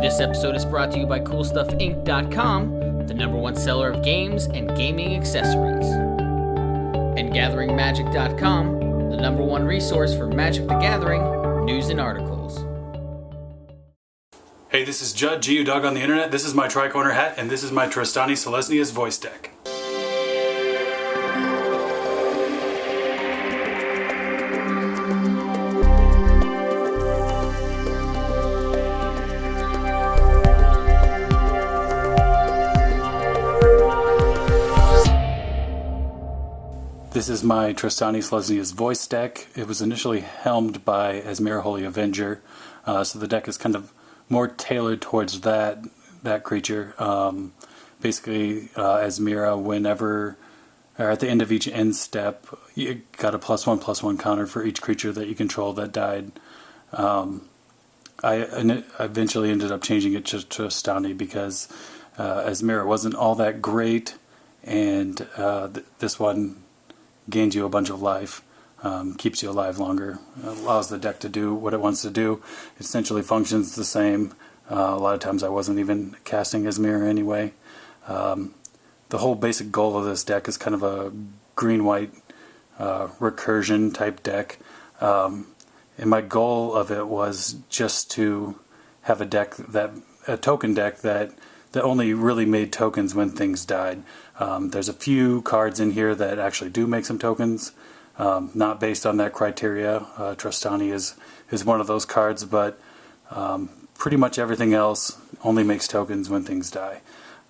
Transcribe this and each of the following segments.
This episode is brought to you by CoolStuffInc.com, the #1 seller of games and gaming accessories. And GatheringMagic.com, the #1 resource for Magic the Gathering news and articles. Hey, this is Judd, Geodog on the internet. This is my Tricorner hat, and this is my Trostani Selesnya's voice deck. This is my Trostani Selesnya's voice deck. It was initially helmed by Azmira Holy Avenger, so the deck is kind of more tailored towards that creature. Basically, Azmira, whenever, or at the end of each end step, you got a +1/+1 counter for each creature that you control that died. I eventually ended up changing it to Trostani because Azmira wasn't all that great, and this one gains you a bunch of life, keeps you alive longer, allows the deck to do what it wants to do. It essentially functions the same. A lot of times I wasn't even casting Azmira anyway. The whole basic goal of this deck is kind of a green-white recursion type deck. And my goal of it was just to have a token deck that only really made tokens when things died. There's a few cards in here that actually do make some tokens, not based on that criteria. Trostani is one of those cards, but pretty much everything else only makes tokens when things die.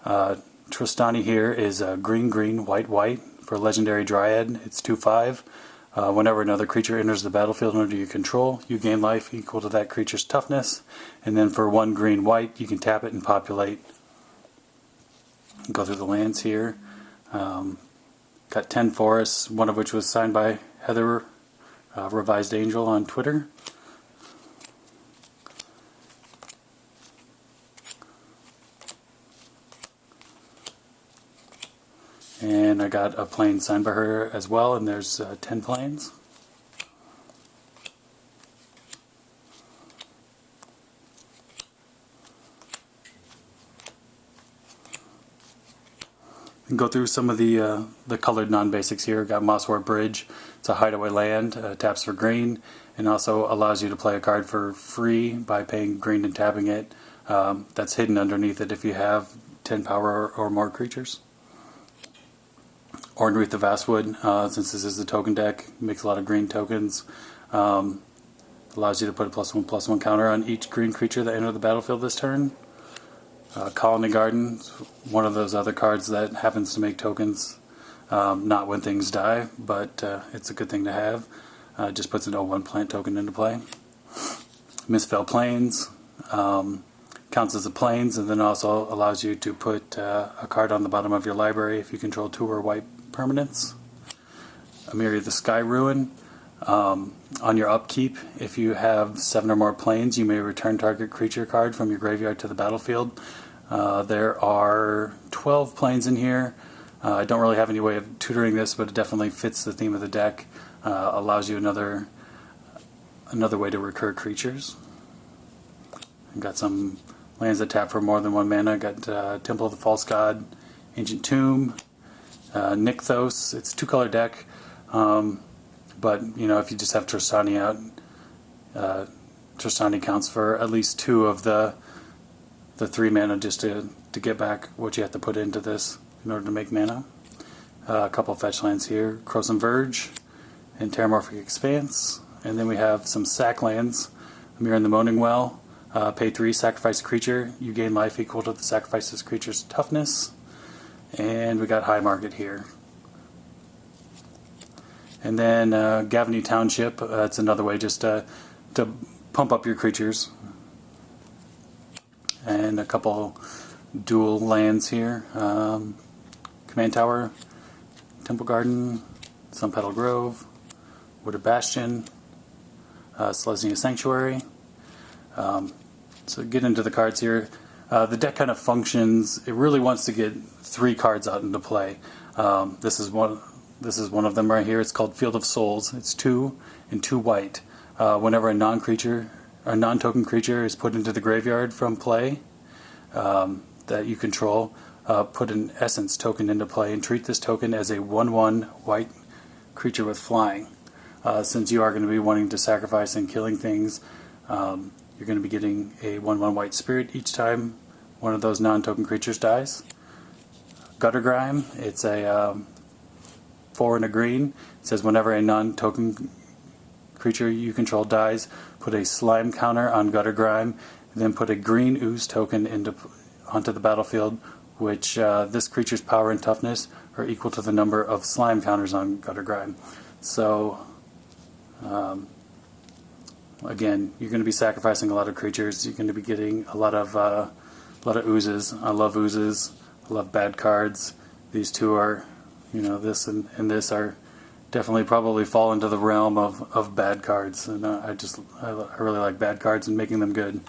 Trostani here is green, white for Legendary Dryad. It's 2/5. Whenever another creature enters the battlefield under your control, you gain life equal to that creature's toughness. And then for 1 green-white, you can tap it and populate. Go through the lands here. Got 10 forests, one of which was signed by Heather Revised Angel on Twitter. And I got a plane signed by her as well, and there's 10 planes. Go through some of the colored non-basics here. Got Mosswort Bridge. It's a hideaway land, taps for green, and also allows you to play a card for free by paying green and tapping it. That's hidden underneath it if you have 10 power or more creatures. Oran-Rief the Vastwood, since this is a token deck, makes a lot of green tokens. Allows you to put a +1/+1 counter on each green creature that entered the battlefield this turn. Khalni Garden, one of those other cards that happens to make tokens, not when things die, but it's a good thing to have. Just puts an 0/1 plant token into play. Mistveil Plains, counts as a plains, and then also allows you to put a card on the bottom of your library if you control 2 or white permanents. Amiri the Sky Ruin, on your upkeep, if you have 7 or more plains, you may return target creature card from your graveyard to the battlefield. There are 12 plains in here. I don't really have any way of tutoring this, but it definitely fits the theme of the deck. Allows you another way to recur creatures. I've got some lands that tap for more than 1 mana. Got Temple of the False God, Ancient Tomb, Nykthos. It's a 2-color deck. But, if you just have Trostani out, Trostani counts for at least 2 of the 3 mana just to get back what you have to put into this in order to make mana. A couple of fetch lands here, Krosan Verge and Terramorphic Expanse. And then we have some sack lands, Amir in the Moaning Well. Pay 3, sacrifice a creature. You gain life equal to the sacrifice's creature's toughness. And we got High Market here. And then Gavony Township, it's another way just to pump up your creatures. And a couple dual lands here. Command Tower, Temple Garden, Sunpetal Grove, Wooded Bastion, Selesnya Sanctuary. So get into the cards here. The deck kind of functions, it really wants to get 3 cards out into play. This is one of them right here. It's called Field of Souls. It's 2 and 2 white. Whenever a non-creature a non-token creature is put into the graveyard from play that you control, put an essence token into play and treat this token as a 1/1 white creature with flying. Since you are going to be wanting to sacrifice and killing things, you're going to be getting a 1/1 white spirit each time one of those non-token creatures dies. Guttergrime, it's a 4 and a green. It says whenever a non-token creature you control dies, put a slime counter on Guttergrime, then put a green ooze token onto the battlefield, which this creature's power and toughness are equal to the number of slime counters on Guttergrime. So, again, you're going to be sacrificing a lot of creatures. You're going to be getting a lot of oozes. I love oozes. I love bad cards. These two are, this and this are definitely probably fall into the realm of bad cards. And I really like bad cards and making them good.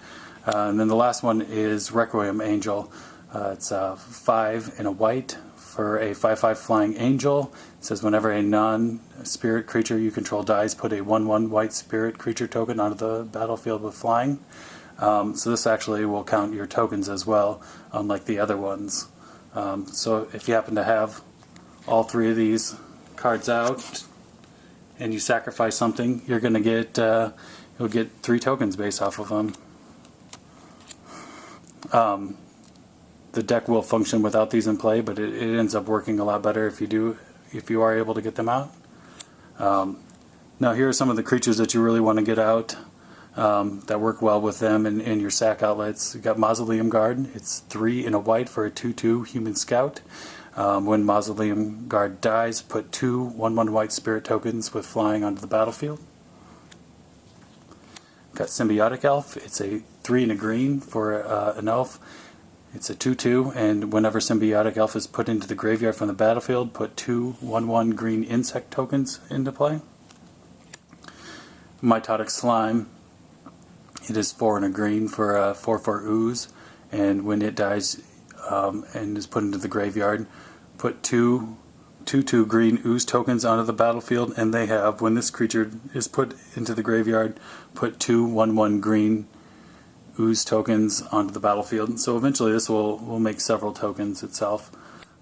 And then the last one is Requiem Angel. It's 5 and a white for a 5/5 flying angel. It says whenever a non-spirit creature you control dies, put a 1/1 white spirit creature token onto the battlefield with flying. So this actually will count your tokens as well, unlike the other ones. So if you happen to have all three of these cards out and you sacrifice something, you're going to get you'll get 3 tokens based off of them. The deck will function without these in play, but it ends up working a lot better if you are able to get them out. Now here are some of the creatures that you really want to get out that work well with them in your sack outlets. You've got Mausoleum Guard. It's 3 and a white for a 2/2 human scout. When Mausoleum Guard dies, put 2 1/1 white spirit tokens with flying onto the battlefield. Got Symbiotic Elf. It's a 3 and a green for an elf. It's a 2/2, and whenever Symbiotic Elf is put into the graveyard from the battlefield, put 2 1/1 green insect tokens into play. Mitotic Slime. It is 4 and a green for a 4/4 ooze, and when it dies and is put into the graveyard, put 2 2/2 green ooze tokens onto the battlefield, and they have, when this creature is put into the graveyard, put 2 1/1 green ooze tokens onto the battlefield. So eventually this will make several tokens itself.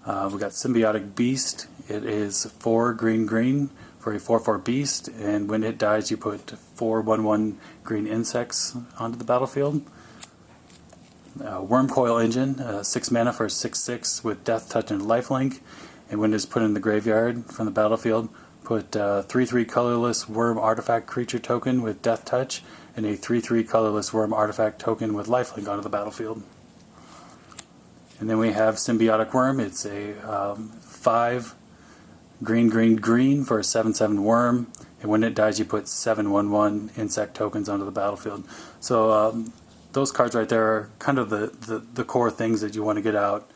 We got Symbiotic Beast. It is 4 green for a 4/4 beast, and when it dies you put 4 1/1 green insects onto the battlefield. Wurmcoil Engine, 6 mana for a 6/6 with Death Touch and Lifelink, and when it is put in the graveyard from the battlefield, put 3/3 colorless Wurm artifact creature token with Death Touch and a 3/3 colorless Wurm artifact token with lifelink onto the battlefield. And then we have Symbiotic Wurm. It's a 5 green for a 7/7 worm, and when it dies you put 7 1/1 insect tokens onto the battlefield. So those cards right there are kind of the core things that you want to get out,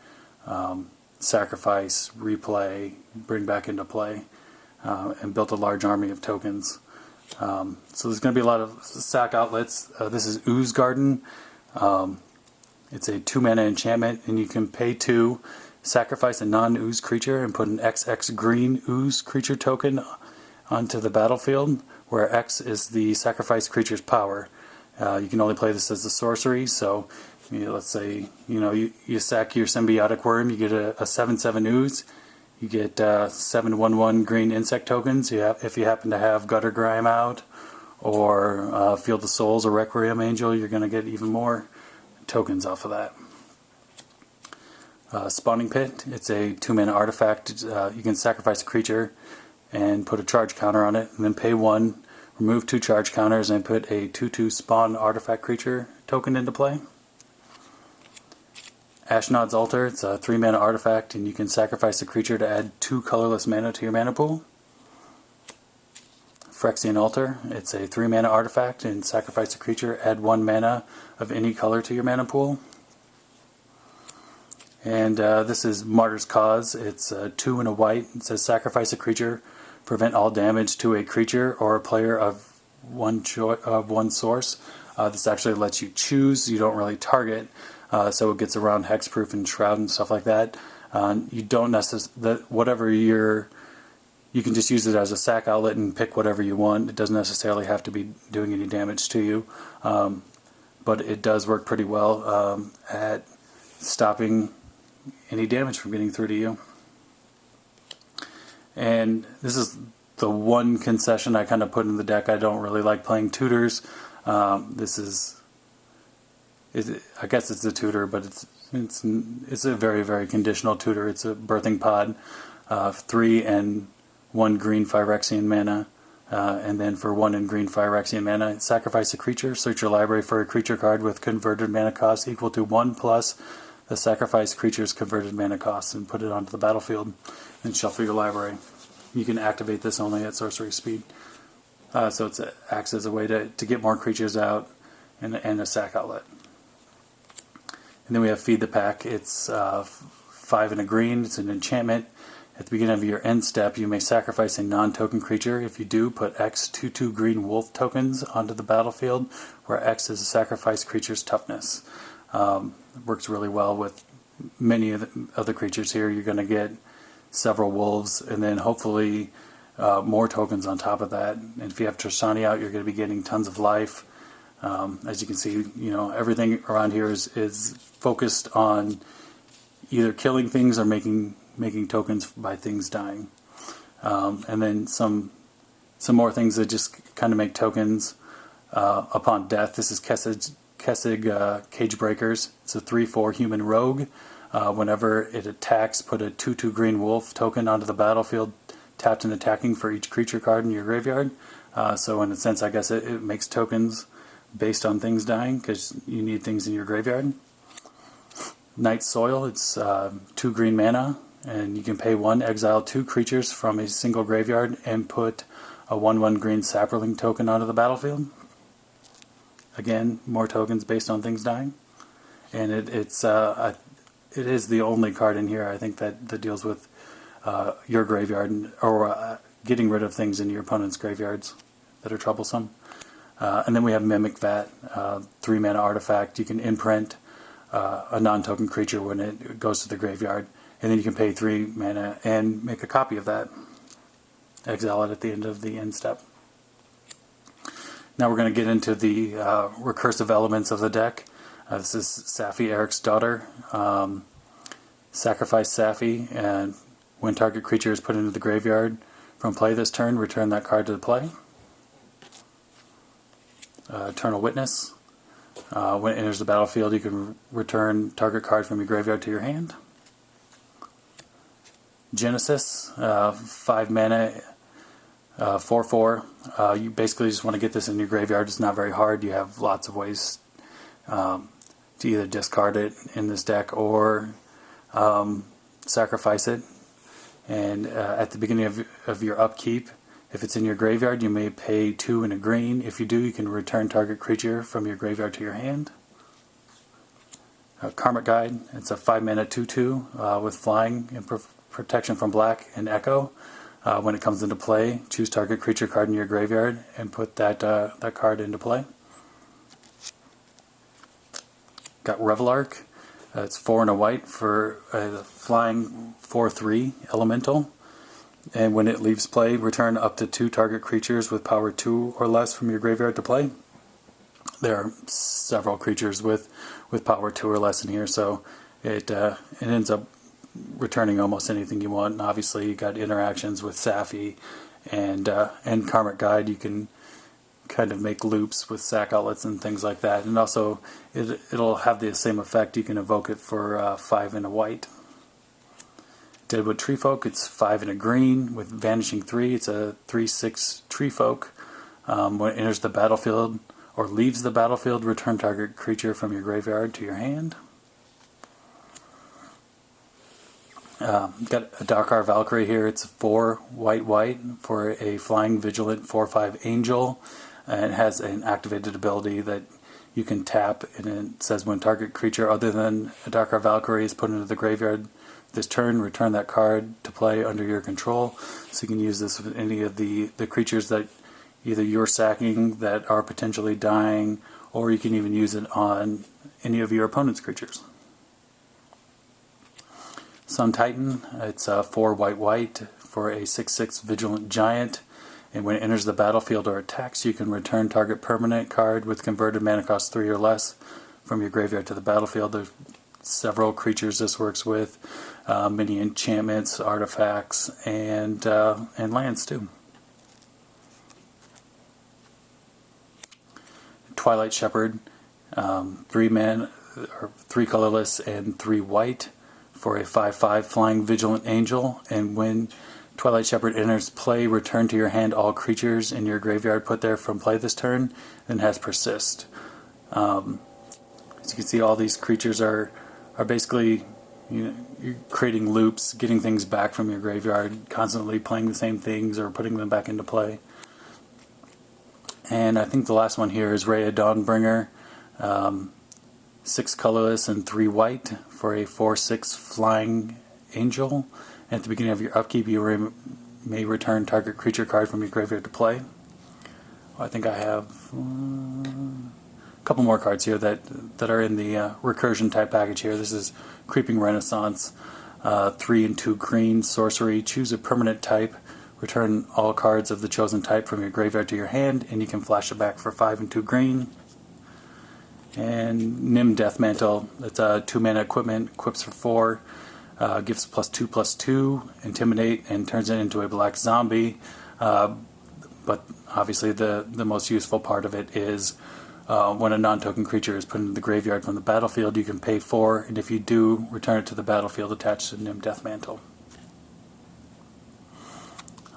sacrifice, replay, bring back into play, and build a large army of tokens. So there's going to be a lot of sack outlets. This is Ooze Garden. It's a 2 mana enchantment, and you can pay 2, sacrifice a non-ooze creature, and put an XX green ooze creature token onto the battlefield, where X is the sacrifice creature's power. You can only play this as a sorcery, so let's say you sack your Symbiotic Wurm, you get a 7/7 ooze. You get 7 1/1 green insect tokens. If you happen to have Guttergrime out, or Field of Souls or Requiem Angel, you're going to get even more tokens off of that. Spawning Pit. It's a 2 mana artifact. You can sacrifice a creature and put a charge counter on it, and then pay 1, remove 2 charge counters, and put a 2/2 spawn artifact creature token into play. Ashnod's Altar. It's a 3 mana artifact, and you can sacrifice a creature to add 2 colorless mana to your mana pool. Phyrexian Altar. It's a 3 mana artifact, and sacrifice a creature, add 1 mana of any color to your mana pool. And this is Martyr's Cause. It's 2 and a white. It says sacrifice a creature, prevent all damage to a creature or a player of one source. This actually lets you choose. You don't really target. So it gets around hexproof and shroud and stuff like that. You don't necessarily, whatever you you can just use it as a sack outlet and pick whatever you want. It doesn't necessarily have to be doing any damage to you, but it does work pretty well at stopping any damage from getting through to you. And this is the one concession I kind of put in the deck. I don't really like playing tutors. This is, I guess it's a tutor, but it's a very, very conditional tutor. It's a birthing pod, 3 and 1 green Phyrexian mana, and then for 1 and green Phyrexian mana, sacrifice a creature. Search your library for a creature card with converted mana cost equal to 1 plus the sacrifice creature's converted mana cost, and put it onto the battlefield and shuffle your library. You can activate this only at sorcery speed. So it acts as a way to get more creatures out and a sack outlet. And then we have Feed the Pack. It's 5 and a green. It's an enchantment. At the beginning of your end step, you may sacrifice a non-token creature. If you do, put X 2/2 green wolf tokens onto the battlefield, where X is a sacrifice creature's toughness. Works really well with many of the other creatures here. You're going to get several wolves, and then hopefully more tokens on top of that. And if you have Trostani out, you're going to be getting tons of life. As you can see, everything around here is focused on either killing things or making tokens by things dying. And then some more things that just kind of make tokens upon death. This is Kessig Cagebreakers. It's a 3/4 human rogue. Whenever it attacks, put a 2/2 green wolf token onto the battlefield, tapped and attacking for each creature card in your graveyard. So in a sense, I guess it makes tokens based on things dying, because you need things in your graveyard. Night Soil, it's 2 green mana, and you can pay 1, exile 2 creatures from a single graveyard, and put a 1/1 green Sapperling token onto the battlefield. Again, more tokens based on things dying. And it is the only card in here, I think, that deals with your graveyard, or getting rid of things in your opponent's graveyards that are troublesome. And then we have Mimic Vat, 3 mana artifact. You can imprint a non-token creature when it goes to the graveyard, and then you can pay 3 mana and make a copy of that. Exile it at the end of the end step. Now we're going to get into the recursive elements of the deck. This is Saffi Eriksdotter. Sacrifice Saffi, and when target creature is put into the graveyard from play this turn, return that card to the play. Eternal Witness. When it enters the battlefield, you can return target card from your graveyard to your hand. Genesis, 5 mana, 4/4. You basically just want to get this in your graveyard. It's not very hard. You have lots of ways to either discard it in this deck or sacrifice it. And at the beginning of your upkeep, if it's in your graveyard, you may pay 2 and a green. If you do, you can return target creature from your graveyard to your hand. Karmic Guide, it's a 5 mana 2/2 with flying and protection from black and echo. When it comes into play, choose target creature card in your graveyard and put that card into play. Got Revelark. It's 4 and a white for a flying 4/3 elemental. And when it leaves play, return up to 2 target creatures with power 2 or less from your graveyard to play. There are several creatures with power 2 or less in here, so it ends up returning almost anything you want. And obviously, you got interactions with Saffi and Karmic Guide. You can kind of make loops with sack outlets and things like that. And also, it'll have the same effect. You can evoke it for 5 and a white. Deadwood Treefolk, it's 5 and a green with Vanishing 3. It's a 3/6 Treefolk. When it enters the battlefield or leaves the battlefield, return target creature from your graveyard to your hand. Got Adarkar Valkyrie here. It's 4 white for a flying vigilant 4/5 angel, and it has an activated ability that you can tap, and it says when target creature other than Adarkar Valkyrie is put into the graveyard this turn, return that card to play under your control. So you can use this with any of the creatures that either you're sacking that are potentially dying, or you can even use it on any of your opponent's creatures. Sun Titan, it's 4 white for a 6/6 Vigilant Giant. And when it enters the battlefield or attacks, you can return target permanent card with converted mana cost 3 or less from your graveyard to the battlefield. There's several creatures this works with, many enchantments, artifacts, and lands too. Twilight Shepherd, 3 colorless and 3 white for a 5/5 flying Vigilant Angel. And when Twilight Shepherd enters play, return to your hand all creatures in your graveyard put there from play this turn, and has Persist. As you can see, all these creatures are basically, you're creating loops, getting things back from your graveyard, constantly playing the same things or putting them back into play. And I think the last one here is Reya Dawnbringer, 6 colorless and 3 white for a 4/6 flying angel. At the beginning of your upkeep, you may return target creature card from your graveyard to play. I think I have a couple more cards here that are in the recursion type package here. This is Creeping Renaissance, 3 and 2 green sorcery. Choose a permanent type. Return all cards of the chosen type from your graveyard to your hand, and you can flash it back for 5 and 2 green. And Nim Deathmantle, it's a 2-mana equipment, equips for 4, gives +2/+2, intimidate, and turns it into a black zombie. But obviously the most useful part of it is when a non-token creature is put into the graveyard from the battlefield, you can pay 4, and if you do, return it to the battlefield attached to Nim Deathmantle.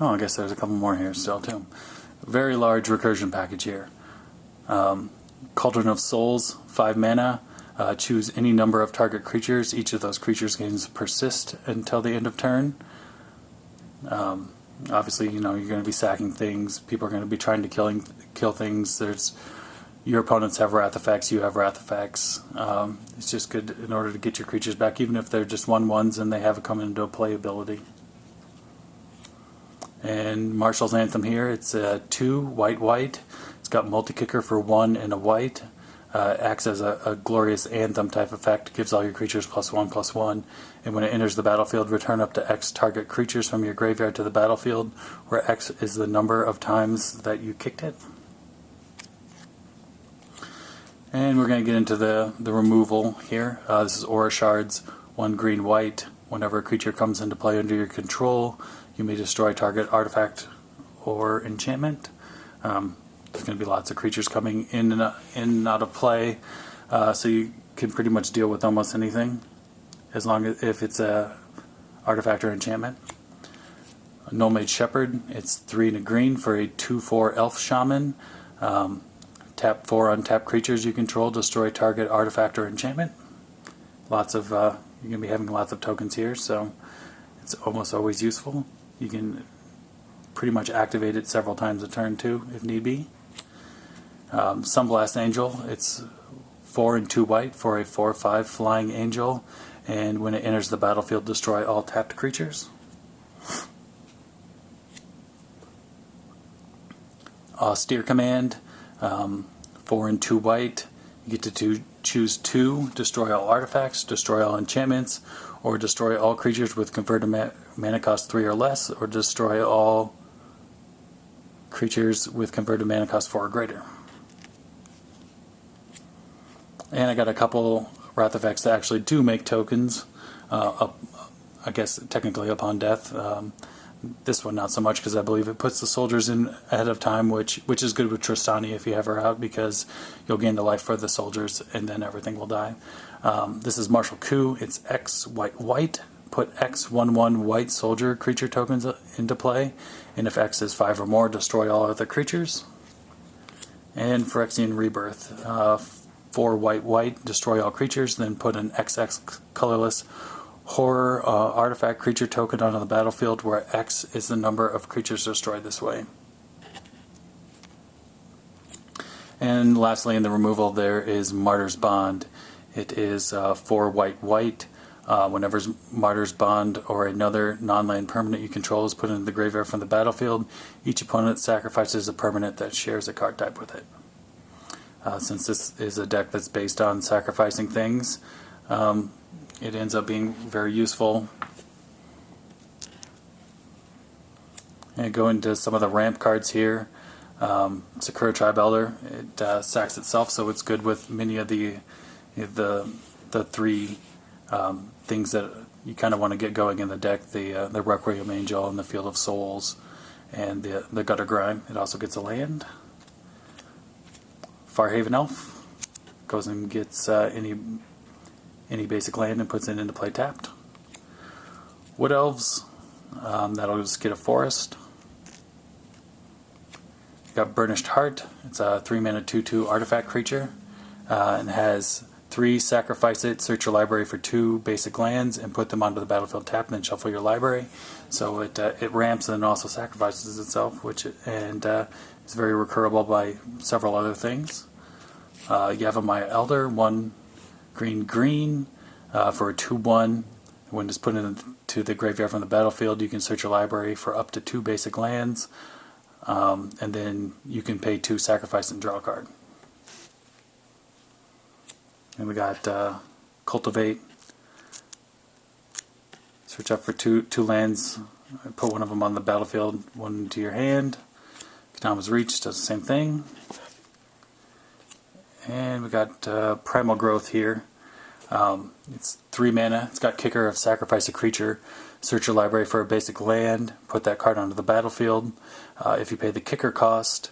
Oh, I guess there's a couple more here still too. Very large recursion package here. Cauldron of Souls, 5 mana. Choose any number of target creatures. Each of those creatures gains Persist until the end of turn. Obviously, you're going to be sacking things. People are going to be trying to kill things. Your opponents have wrath effects. You have wrath effects. It's just good in order to get your creatures back, even if they're just 1/1s and they have a come into a play ability. And Martial's Anthem here, it's 2 white. It's got multi-kicker for 1 and a white. Acts as a glorious anthem type effect, gives all your creatures +1/+1, and when it enters the battlefield, return up to X target creatures from your graveyard to the battlefield, where X is the number of times that you kicked it. And we're going to get into the removal here. This is Aura Shards, 1 green-white. Whenever a creature comes into play under your control, you may destroy target artifact or enchantment. There's going to be lots of creatures coming in and out of play, so you can pretty much deal with almost anything, as long as if it's a artifact or enchantment. Nomade Shepherd, it's 3 and a green for a 2/4 Elf Shaman. Tap 4 untap creatures you control, destroy target artifact or enchantment. Lots of you're going to be having lots of tokens here, so it's almost always useful. You can pretty much activate it several times a turn too, if need be. Sunblast Angel, it's 4 and 2 white for a 4/5 flying angel, and when it enters the battlefield, destroy all tapped creatures. Austere Command, 4 and 2 white. You get to choose 2, destroy all artifacts, destroy all enchantments, or destroy all creatures with converted mana cost 3 or less, or destroy all creatures with converted mana cost 4 or greater. And I got a couple wrath effects that actually do make tokens, I guess technically upon death. This one not so much, because I believe it puts the soldiers in ahead of time, which is good with Trostani if you have her out, because you'll gain the life for the soldiers and then everything will die. This is Martial Coup. It's X white. Put X 1/1 white soldier creature tokens into play, and if X is 5 or more, destroy all other creatures. And Phyrexian Rebirth, 4 white, destroy all creatures, then put an XX colorless horror artifact creature token onto the battlefield, where X is the number of creatures destroyed this way. And lastly, in the removal, there is Martyrs Bond. It is 4 white. Whenever Martyrs Bond or another non-land permanent you control is put into the graveyard from the battlefield, each opponent sacrifices a permanent that shares a card type with it. Since this is a deck that's based on sacrificing things, it ends up being very useful. And go into some of the ramp cards here. Sakura Tribe Elder, it sacks itself, so it's good with many of the three things that you kind of want to get going in the deck: the Requiem Angel and the Field of Souls, and the Gutter Grime. It also gets a land. Farhaven Elf goes and gets any basic land and puts it into play tapped. Wood Elves, that'll just get a forest. Got Burnished Heart. It's a 3-mana 2/2 artifact creature, and has 3 sacrifice it, search your library for 2 basic lands, and put them onto the battlefield tapped, and then shuffle your library. So it ramps and also sacrifices itself, is very recurable by several other things. Gavony Elder, 1 green for a 2/1. When it's put into the graveyard from the battlefield, you can search your library for up to 2 basic lands. And then you can pay 2 sacrifice and draw a card. And we got Cultivate. Search up for two lands. Put one of them on the battlefield, one into your hand. Katama's Reach does the same thing. And we got Primal Growth here. It's 3 mana. It's got Kicker of Sacrifice a creature. Search your library for a basic land. Put that card onto the battlefield. If you pay the kicker cost,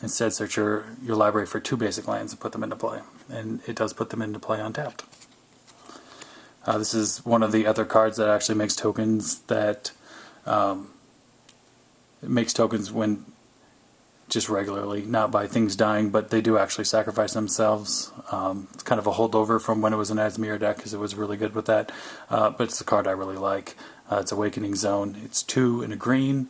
instead search your library for 2 basic lands and put them into play. And it does put them into play untapped. This is one of the other cards that actually makes tokens when just regularly, not by things dying, but they do actually sacrifice themselves. It's kind of a holdover from when it was an Asmir deck, because it was really good with that. But it's a card I really like. It's Awakening Zone. It's 2 and a green.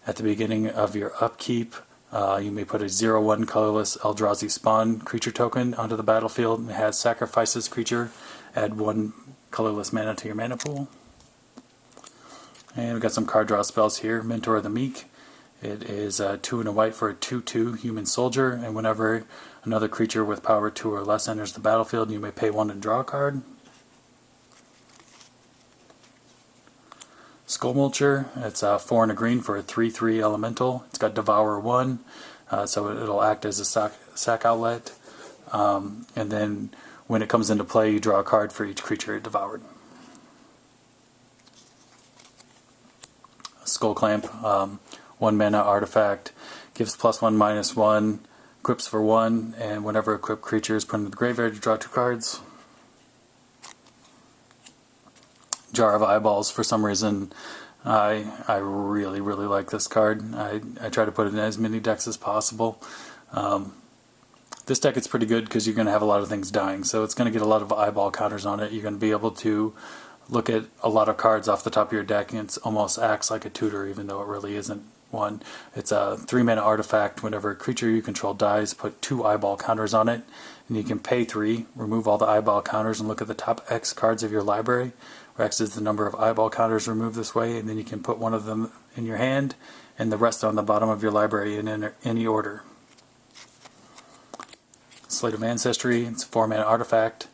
At the beginning of your upkeep, you may put a 0/1 colorless Eldrazi Spawn creature token onto the battlefield. It has sacrifice this creature. Add 1 colorless mana to your mana pool. And we've got some card draw spells here. Mentor of the Meek. It is 2 and a white for a 2/2 human soldier, and whenever another creature with power 2 or less enters the battlefield, you may pay 1 and draw a card. Skullmulcher, it's 4 and a green for a 3/3 elemental. It's got Devour 1, so it'll act as a sack outlet. And then when it comes into play, you draw a card for each creature it devoured. Skull Clamp, 1 mana artifact, gives +1/-1, equips for 1, and whenever equipped creature is put into the graveyard, you draw 2 cards. Jar of Eyeballs, for some reason, I really like this card. I try to put it in as many decks as possible. This deck is pretty good because you're going to have a lot of things dying, so it's going to get a lot of eyeball counters on it. You're going to be able to look at a lot of cards off the top of your deck, and it almost acts like a tutor, even though it really isn't one. It's a 3-mana artifact. Whenever a creature you control dies, put 2 eyeball counters on it, and you can pay 3, remove all the eyeball counters, and look at the top X cards of your library, where X is the number of eyeball counters removed this way, and then you can put one of them in your hand, and the rest on the bottom of your library in any order. Slate of Ancestry, it's a 4-mana artifact.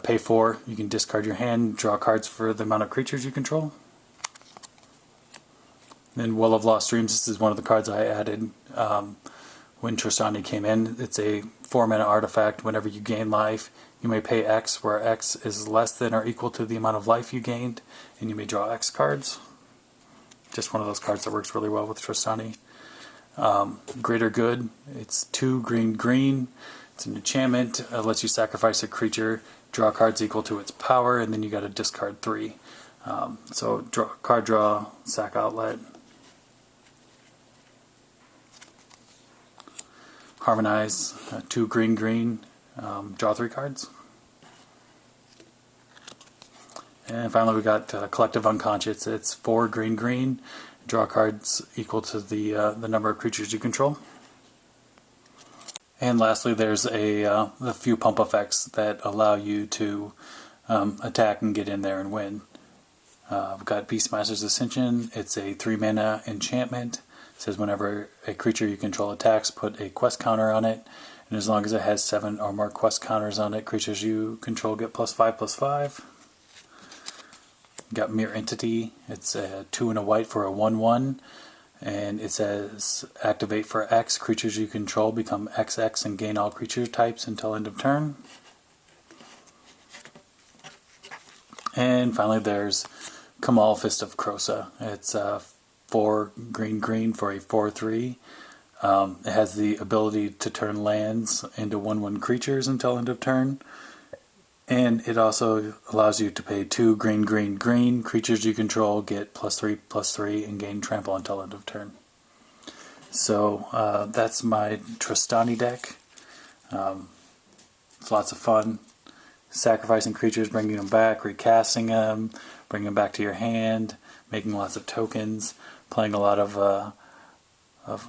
Pay 4, you can discard your hand, draw cards for the amount of creatures you control. Then Well of Lost Dreams, this is one of the cards I added when Trostani came in. It's a 4-mana artifact. Whenever you gain life, you may pay X, where X is less than or equal to the amount of life you gained, and you may draw X cards. Just one of those cards that works really well with Trostani. Greater Good, it's 2 green. It's an enchantment. It lets you sacrifice a creature, draw cards equal to its power, and then you got to discard 3. So card draw, sack outlet. Harmonize, 2 green, draw 3 cards. And finally we got Collective Unconscious. It's 4 green, draw cards equal to the number of creatures you control. And lastly, there's a few pump effects that allow you to attack and get in there and win. We've got Beastmaster's Ascension. It's a 3-mana enchantment. It says whenever a creature you control attacks, put a quest counter on it. And as long as it has 7 or more quest counters on it, creatures you control get +5/+5. We've got Mere Entity. It's a 2 and a white for a 1/1. And it says, activate for X, creatures you control become XX and gain all creature types until end of turn. And finally there's Kamal Fist of Krosa. It's 4 green for a 4/3. It has the ability to turn lands into 1/1 creatures until end of turn. And it also allows you to pay 2 green. Creatures you control get +3/+3 and gain trample until end of turn. So that's my Trostani deck. It's lots of fun. Sacrificing creatures, bringing them back, recasting them, bringing them back to your hand, making lots of tokens, playing a lot of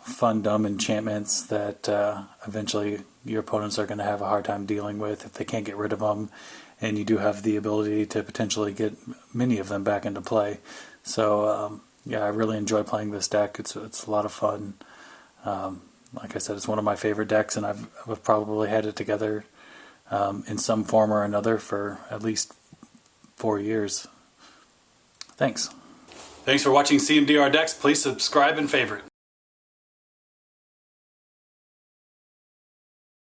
fun, dumb enchantments that eventually your opponents are going to have a hard time dealing with if they can't get rid of them, and you do have the ability to potentially get many of them back into play. So yeah, I really enjoy playing this deck. It's a lot of fun. Like I said, it's one of my favorite decks, and I've probably had it together in some form or another for at least 4 years. Thanks. Thanks for watching CMDR Decks. Please subscribe and favorite.